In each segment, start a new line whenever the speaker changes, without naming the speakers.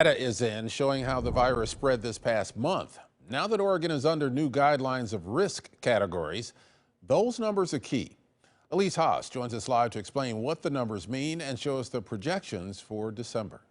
Data is in showing how the virus spread this past month. Now that Oregon is under new guidelines of risk categories, those numbers are key. Elise Haas joins us live to explain what the numbers mean and show us the projections for December.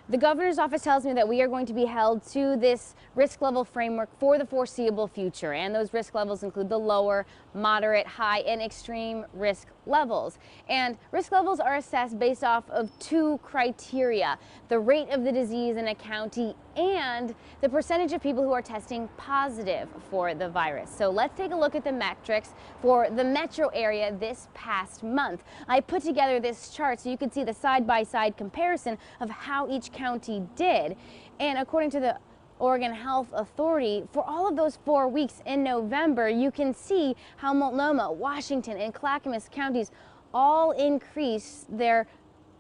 The governor's office tells me that we are going to be held to this risk level framework for the foreseeable future. And those risk levels include the lower, moderate, high, and extreme risk levels. And risk levels are assessed based off of two criteria: the rate of the disease in a county and the percentage of people who are testing positive for the virus. So let's take a look at the metrics for the metro area this past month. I put together this chart so you can see the side-by-side comparison of how each county did. And according to the Oregon Health Authority, for all of those 4 weeks in November, you can see how Multnomah, Washington, and Clackamas counties all increased their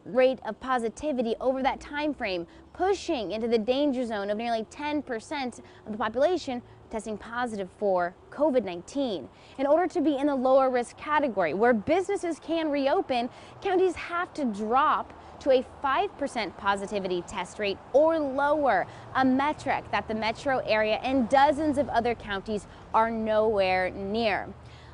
rate of positivity over that time frame, pushing into the danger zone of nearly 10% of the population testing positive for COVID-19. In order to be in the lower risk category, where businesses can reopen, counties have to drop to a 5% positivity test rate or lower, a metric that the metro area and dozens of other counties are nowhere near.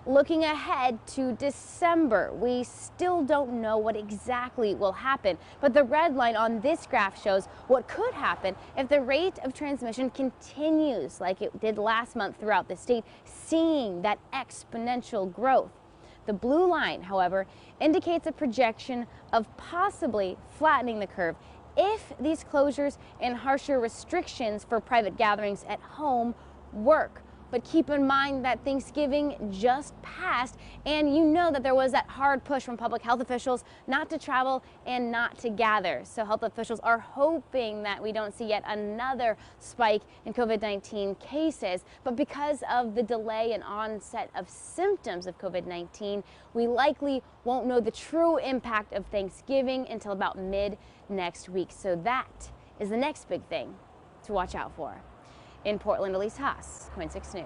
Looking ahead to December, we still don't know what exactly will happen, but the red line on this graph shows what could happen if the rate of transmission continues like it did last month throughout the state, seeing that exponential growth. The blue line, however, indicates a projection of possibly flattening the curve if these closures and harsher restrictions for private gatherings at home work. But keep in mind that Thanksgiving just passed, and you know that there was that hard push from public health officials not to travel and not to gather. So health officials are hoping that we don't see yet another spike in COVID-19 cases. But because of the delay in onset of symptoms of COVID-19, we likely won't know the true impact of Thanksgiving until about mid next week. So that is the next big thing to watch out for. In Portland, Elise Haas, KOIN 6 News.